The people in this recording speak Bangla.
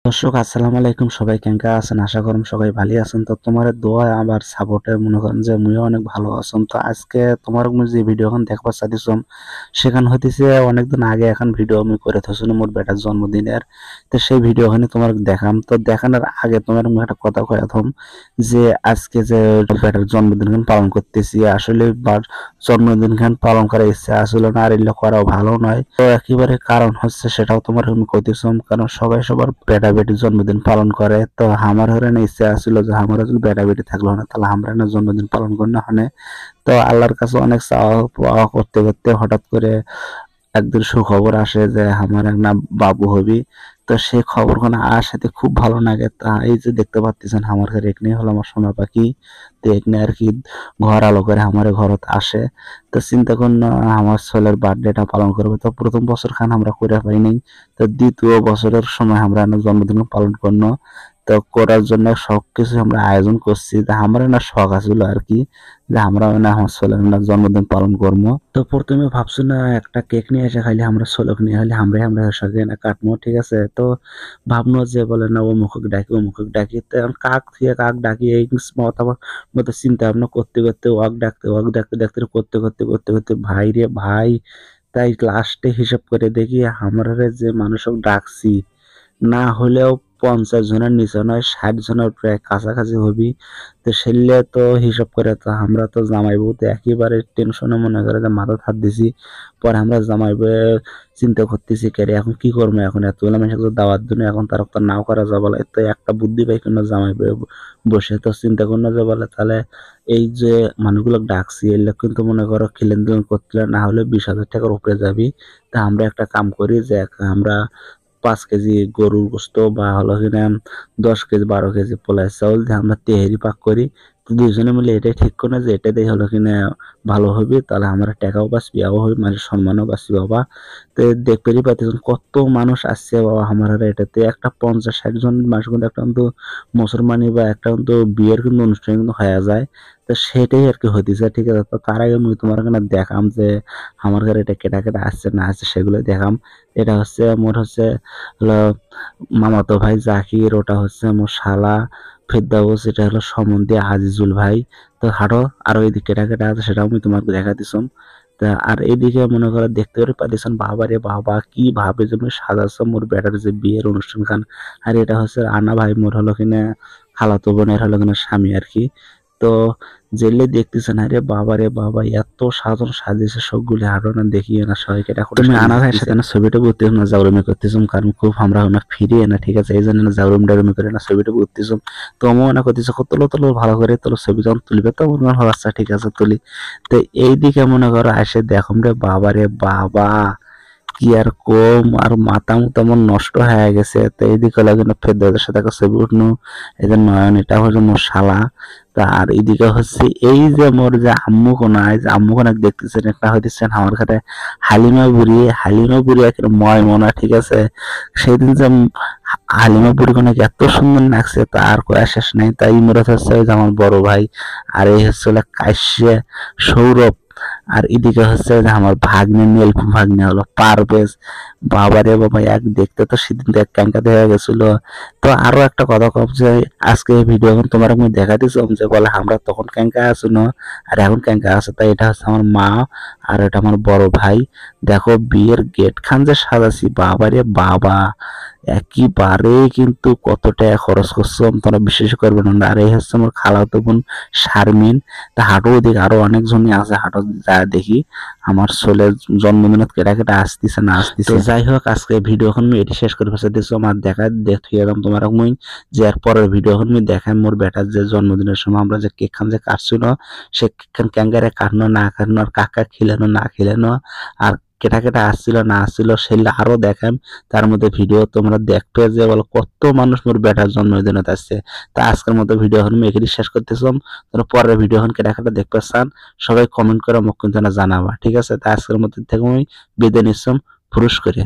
দর্শক আসসালামু আলাইকুম, সবাই কেঙ্কা আছেন? আশা করুন সবাই ভালো আছেন। তো তোমার দোয়া আবার সাপোর্টে মনে করেন যে মুইও অনেক ভালো আছেন। তো আজকে তোমার যে ভিডিও এখন দেখবার চাইছিলাম সেখান হইতেছে অনেকদিন আগে এখন ভিডিও আমি করে থাকছিলাম মোর বেটার জন্মদিনের। তো সেই ভিডিও ওখানে তোমার দেখাম। তো দেখানোর আগে তোমার মুখে একটা কথা কয়ে থম যে আজকে যে বেটার জন্মদিন পালন করতেছি, আসলে জন্মদিন খান পালন করার ইচ্ছা আসলে না, আর এগুলো করাও ভালো নয়। তো একেবারে কারণ হচ্ছে সেটাও তোমার আমি কইতেছম, কারণ সবাই সবার বেটা বেটির জন্মদিন পালন করে। তো আমার হরে না ইচ্ছা ছিল যে আমার যদি বেটা বেটি থাকলো না তাহলে আমরা না জন্মদিন পালন করি না হনে। তো আল্লাহর কাছে অনেক চাওয়া পাওয়া করতে করতে হঠাৎ করে একদিন সুখবর আসে যে আমার এক না বাবু হবি। তো সেই খবরখানা সাথে খুব ভালো লাগে। তা এই যে দেখতে পাচ্ছেন আমার ঘরে এখানে হলো আমার সোনা পাখি। তো এখানে আর কি ঘর আলো করে আমার ঘরত আসে। তো চিন্তা করুন, আমার ছেলের বার্থডেটা পালন করবে। তো প্রথম বছর খান আমরা করে পাই নাই। তো দ্বিতীয় বছরের সময় আমরা জন্মদিন পালন করব। তো করার জন্য সবকিছু আমরা আয়োজন করছি। তা আমার না শখ আছিল আর কি যে আমরা না আমার ছেলের না জন্মদিন পালন করবো। তো প্রথমে ভাবছি না একটা কেক নিয়ে এসে খাইলে আমরা ছোলক নিয়ে খাইলে আমরা সাথে না কাটবো, ঠিক আছে। তো ভাবনো যে বলে না ও মুখক ডাকি ও মুখক ডাকি, তো এখন কাক থেকে কাক ডাকি এই মাথা মতো চিন্তা ভাবনা করতে করতে ওয়াক ডাকতে ডাকতে করতে করতে ভাই রে ভাই, তাই লাস্টে হিসাব করে দেখি আমরা যে মানুষক ডাকছি না হলেও 50 জনের নিচে নয়, 60 জনের প্রায় কাছাকাছি হবি। তো সেলে তো হিসাব করে তো আমরা তো জামাই বউ তো একেবারে টেনশনে মনে করে যে মাথা হাত দিছি। পরে আমরা জামাই বউ চিন্তা করতেছি কেরে এখন কি করবো, এখন এতগুলো মানুষকে দাওয়াত দিন, এখন তার তো নাও করা যাবে না। তো একটা বুদ্ধি পাই কিনা জামাই বউ বসে তো চিন্তা করলো যে বলে তাহলে এই যে মানুষগুলো ডাকছি এগুলো কিন্তু মনে করো খিলেন দিলেন করতে না হলে 20,000 টাকার উপরে যাবি। তা আমরা একটা কাম করি যে আমরা 5 কেজি গরুর গোস্ত বা হলো কিনা 10 কেজি 12 কেজি পোলার চাউল দিয়ে আমরা তেহারি পাক করি। তো দুইজনে মিলে এটাই ঠিক করে যে এটা দিয়ে হলো কিনা ভালো হবে, তাহলে আমার টাকাও বাঁচবি আও হবে, মানে সম্মানও বাঁচবি বাবা। তো দেখতেই পাচ্ছেন কত মানুষ আসছে বাবা আমার এটাতে একটা 50-60 জন মানুষ কিন্তু একটা কিন্তু মুসলমানি বা একটা কিন্তু বিয়ের কিন্তু অনুষ্ঠান কিন্তু হয়ে যায়। তো সেটাই আর কি হইতেছে, ঠিক আছে। তো তার আগে আমি তোমার এখানে দেখাম যে আমার ঘরে এটা কেটা কেটা আসছে না আসছে সেগুলো দেখাম। এটা হচ্ছে মোর হচ্ছে হলো মামাতো ভাই জাকির, ওটা হচ্ছে মোর শালা ফেরদাউস, এটা হলো সম্বন্ধী আজিজুল ভাই। তো হাঁটো আরো এদিকে কেটা কেটা আছে সেটাও আমি তোমাকে দেখা দিছম। তা আর এদিকে মনে করে দেখতে পারে পাচ্ছেন বাবা রে বাবা কি ভাবে যে আমি সাজাচ্ছ মোর বেটার যে বিয়ের অনুষ্ঠান খান। আর এটা হচ্ছে আনা ভাই মোর হলো কিনা খালাতো বোনের হলো কিনা স্বামী আর কি। তো জেলে দেখতেছেন আরে বাবা রে বাবা এত সাজন সাজিয়েছে সবগুলি আরো না দেখিয়ে না সবাইকে এটা তুমি আনা ভাইয়ের সাথে না ছবিটা করতে না জাউরমি করতেছুম, কারণ খুব আমরা না ফিরিয়ে না, ঠিক আছে। এই জন্য না জাউরম ডাউরমি করে না ছবিটা করতেছুম। তো মনে করতেছে তোলো তোলো ভালো করে তোলো, ছবি যখন তুলবে তো মনে হয় আচ্ছা ঠিক আছে তুলি। তো এইদিকে মনে করো আসে দেখুন রে বাবা রে বাবা কি আর কম, আর মাথা মুথা আমার নষ্ট হয়ে গেছে। তো এইদিকে লাগে না ফেরদাউসের সাথে একটা ছবি উঠনো, এই যে নয়ন এটা হচ্ছে মোর শালা। তা আর এইদিকে হচ্ছে এই যে মোর যে আম্মু কোনা, এই যে আম্মু কোনা দেখতেছেন একটা হইতেছেন আমার ঘরে হালিমা বুড়ি একেবারে ময় মনা, ঠিক আছে। সেদিন যে হালিমা বুড়ি কোনা এত সুন্দর লাগছে তা আর কয়া শেষ নাই। তাই মোরা হচ্ছে ওই যে আমার বড় ভাই, আর এই হচ্ছে কাশ্যে সৌরভ, আর এদিকে হচ্ছে যে আমার ভাগ্নে নীলফু ভাগ্নে হলো পারভেজ। বাবারে বাবা এক দেখতে তো সেদিন এক ক্যাঙ্কা দেখা গেছিল। তো আরো একটা কথা কম যে আজকে ভিডিও এখন তোমার আমি দেখা দিচ্ছি যে বলে আমরা তখন ক্যাঙ্কা আছো না আর এখন ক্যাঙ্কা আছে। তাই এটা হচ্ছে আমার মা আর এটা আমার বড় ভাই। দেখো বিয়ের গেট খান যে সাজাছি বাবারে বাবা, একেবারে কিন্তু কত টাকা খরচ করছো তোমরা বিশ্বাস করবে না। আর এই হচ্ছে আমার খালাতো বোন শারমিন। তা হাঁটো ওদিকে আরো অনেকজনই আছে, হাঁটো যা দেখি আমার ছেলের জন্মদিনত কেটা কেটা আসতেছে না আসতেছে। যাই হোক আজকে ভিডিও এখন এটি শেষ করে ফেসে দিচ্ছ আমার দেখা দেখিয়ে এলাম তোমার মুই যে এর পরের ভিডিও এখন আমি দেখাই মোর বেটার যে জন্মদিনের সময় আমরা যে কেক খান যে কাটছিল সে কেক খান ক্যাঙ্গারে কাটনো না কাটনো আর কাকা খিলানো না খিলানো আর কেটা কেটা আসছিল না আসছিল সেগুলো আরো দেখাম। তার মধ্যে ভিডিও তোমরা দেখবে যে বলো কত মানুষ মোর বেটার জন্মদিনত আসছে। তা আজকের মতো ভিডিও এখন আমি এখানে শেষ করতেছিলাম। তোমরা পরের ভিডিও এখন কেটা কেটা দেখতে চান সবাই কমেন্ট করে মোক কিন্তু জানাবা, ঠিক আছে। তা আজকের মতো থেকে আমি বিদায় নিচ্ছাম ফুরুস করে।